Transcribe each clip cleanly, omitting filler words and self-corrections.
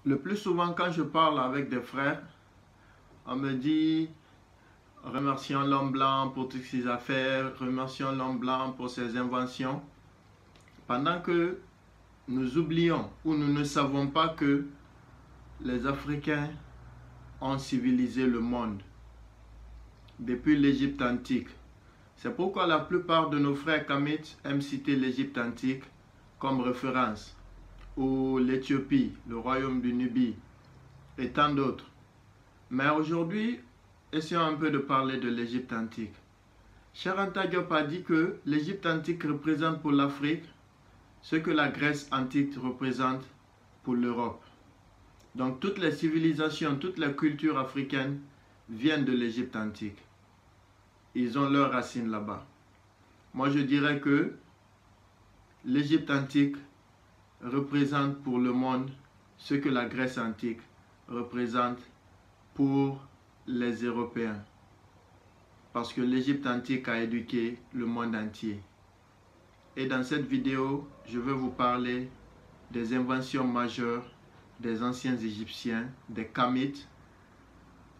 Le plus souvent, quand je parle avec des frères, on me dit remercions l'homme blanc pour toutes ses affaires, remercions l'homme blanc pour ses inventions, pendant que nous oublions ou nous ne savons pas que les Africains ont civilisé le monde depuis l'Égypte antique. C'est pourquoi la plupart de nos frères kamites aiment citer l'Égypte antique comme référence, ou l'Éthiopie, le royaume du Nubie, et tant d'autres. Mais aujourd'hui, essayons un peu de parler de l'Égypte antique. Cheikh Anta Diop a dit que l'Égypte antique représente pour l'Afrique ce que la Grèce antique représente pour l'Europe. Donc toutes les civilisations, toutes les cultures africaines viennent de l'Égypte antique. Ils ont leurs racines là-bas. Moi je dirais que l'Égypte antique représente pour le monde ce que la Grèce antique représente pour les Européens. Parce que l'Égypte antique a éduqué le monde entier. Et dans cette vidéo, je vais vous parler des inventions majeures des anciens Égyptiens, des Kamites,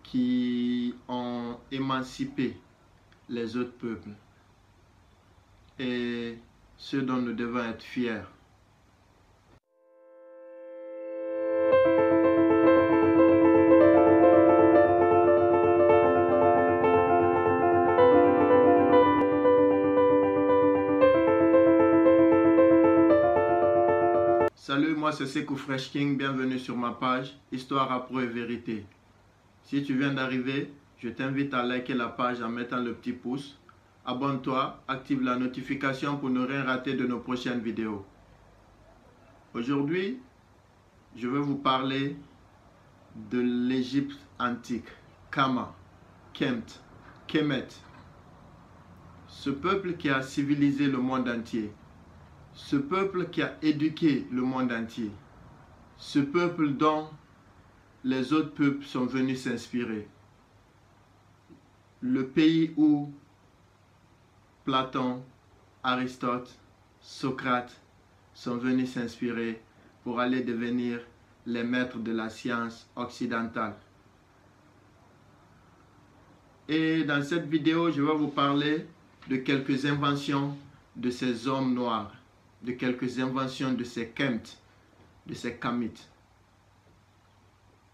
qui ont émancipé les autres peuples et ceux dont nous devons être fiers. Salut, moi c'est Sekou Fresh King, bienvenue sur ma page Histoire, Afro et Vérité. Si tu viens d'arriver, je t'invite à liker la page en mettant le petit pouce. Abonne-toi, active la notification pour ne rien rater de nos prochaines vidéos. Aujourd'hui, je vais vous parler de l'Égypte antique, Kama, Kemt, Kemet. Ce peuple qui a civilisé le monde entier. Ce peuple qui a éduqué le monde entier. Ce peuple dont les autres peuples sont venus s'inspirer. Le pays où Platon, Aristote, Socrate sont venus s'inspirer pour aller devenir les maîtres de la science occidentale. Et dans cette vidéo, je vais vous parler de quelques inventions de ces hommes noirs, de quelques inventions de ces Kemt, de ces Kamites.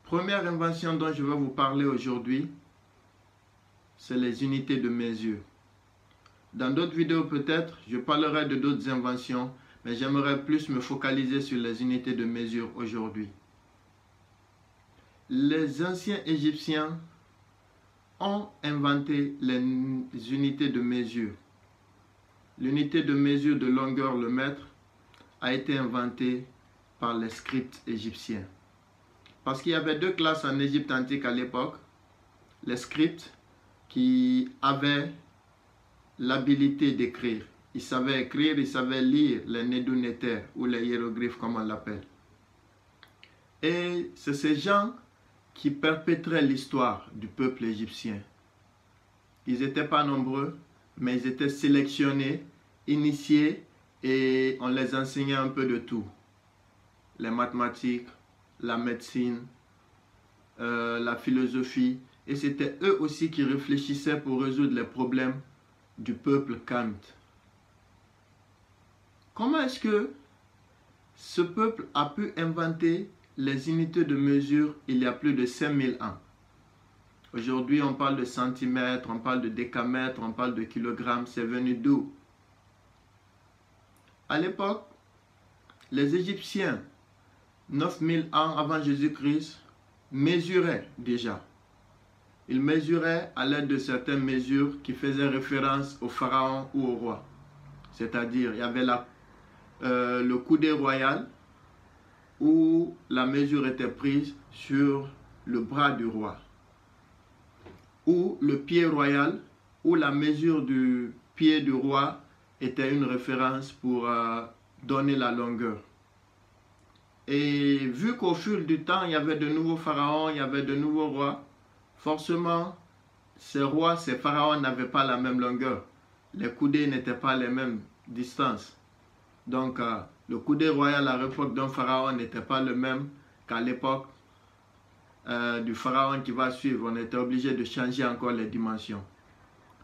Première invention dont je vais vous parler aujourd'hui, c'est les unités de mesure. Dans d'autres vidéos peut-être, je parlerai de d'autres inventions, mais j'aimerais plus me focaliser sur les unités de mesure aujourd'hui. Les anciens Égyptiens ont inventé les unités de mesure. L'unité de mesure de longueur, le mètre, a été inventée par les scribes égyptiens. Parce qu'il y avait deux classes en Égypte antique à l'époque. Les scribes qui avaient l'habilité d'écrire. Ils savaient écrire, ils savaient lire les Nédounéter ou les hiéroglyphes comme on l'appelle. Et c'est ces gens qui perpétraient l'histoire du peuple égyptien. Ils n'étaient pas nombreux, mais ils étaient sélectionnés, initiés et on les enseignait un peu de tout. Les mathématiques, la médecine, la philosophie. Et c'était eux aussi qui réfléchissaient pour résoudre les problèmes du peuple Kemt. Comment est-ce que ce peuple a pu inventer les unités de mesure il y a plus de 5000 ans? Aujourd'hui, on parle de centimètres, on parle de décamètres, on parle de kilogrammes. C'est venu d'où? À l'époque, les Égyptiens, 9000 ans avant Jésus-Christ, mesuraient déjà. Ils mesuraient à l'aide de certaines mesures qui faisaient référence au pharaon ou au roi. C'est-à-dire, il y avait le coudé royal où la mesure était prise sur le bras du roi. Ou le pied royal où la mesure du pied du roi était une référence pour donner la longueur. Et vu qu'au fil du temps, il y avait de nouveaux pharaons, il y avait de nouveaux rois, forcément, ces rois, ces pharaons n'avaient pas la même longueur. Les coudées n'étaient pas les mêmes distances. Donc, le coudé royal à l'époque d'un pharaon n'était pas le même qu'à l'époque du pharaon qui va suivre, on était obligé de changer encore les dimensions.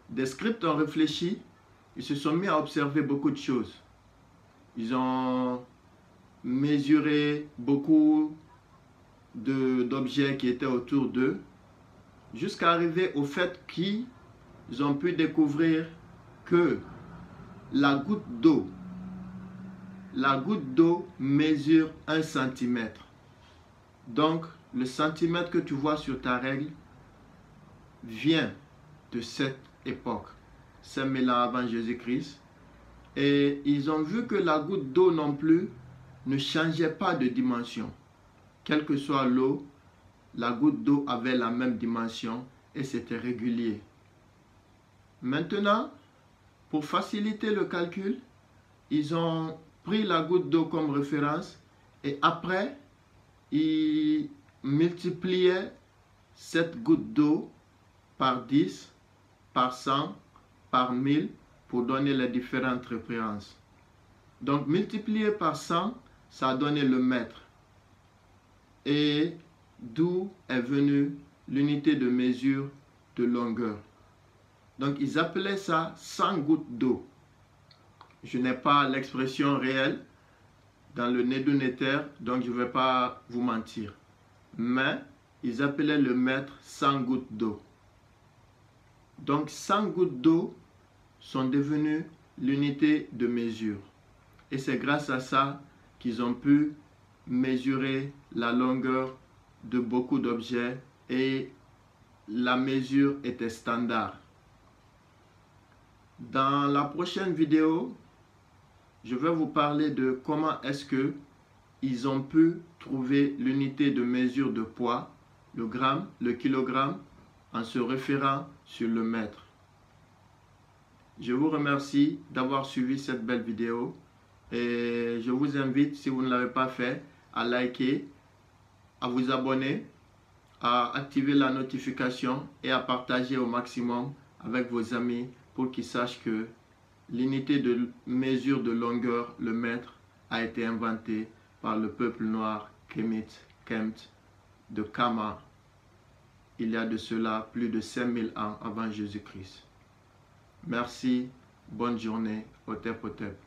Des scribes ont réfléchi, ils se sont mis à observer beaucoup de choses. Ils ont mesuré beaucoup d'objets qui étaient autour d'eux, jusqu'à arriver au fait qu'ils ont pu découvrir que la goutte d'eau mesure 1 cm. Donc, le centimètre que tu vois sur ta règle vient de cette époque, 5000 ans avant Jésus-Christ. Et ils ont vu que la goutte d'eau non plus ne changeait pas de dimension. Quelle que soit l'eau, la goutte d'eau avait la même dimension et c'était régulier. Maintenant, pour faciliter le calcul, ils ont pris la goutte d'eau comme référence et après, ils multipliaient cette goutte d'eau par 10, par 100, par 1000 pour donner les différentes références. Donc, multiplié par 100, ça a donné le mètre. Et d'où est venue l'unité de mesure de longueur. Donc, ils appelaient ça 100 gouttes d'eau. Je n'ai pas l'expression réelle dans le Nédu-Néter, donc je ne vais pas vous mentir. Mais, ils appelaient le mètre 100 gouttes d'eau. Donc, 100 gouttes d'eau sont devenues l'unité de mesure. Et c'est grâce à ça qu'ils ont pu mesurer la longueur de beaucoup d'objets et la mesure était standard. Dans la prochaine vidéo, je vais vous parler de comment est-ce que ils ont pu trouver l'unité de mesure de poids, le gramme, le kilogramme, en se référant sur le mètre. Je vous remercie d'avoir suivi cette belle vidéo et je vous invite, si vous ne l'avez pas fait, à liker, à vous abonner, à activer la notification et à partager au maximum avec vos amis pour qu'ils sachent que l'unité de mesure de longueur, le mètre, a été inventée par le peuple noir Kemet de Kama il y a de cela plus de 5000 ans avant Jésus-Christ. Merci, bonne journée, Hotep Hotep.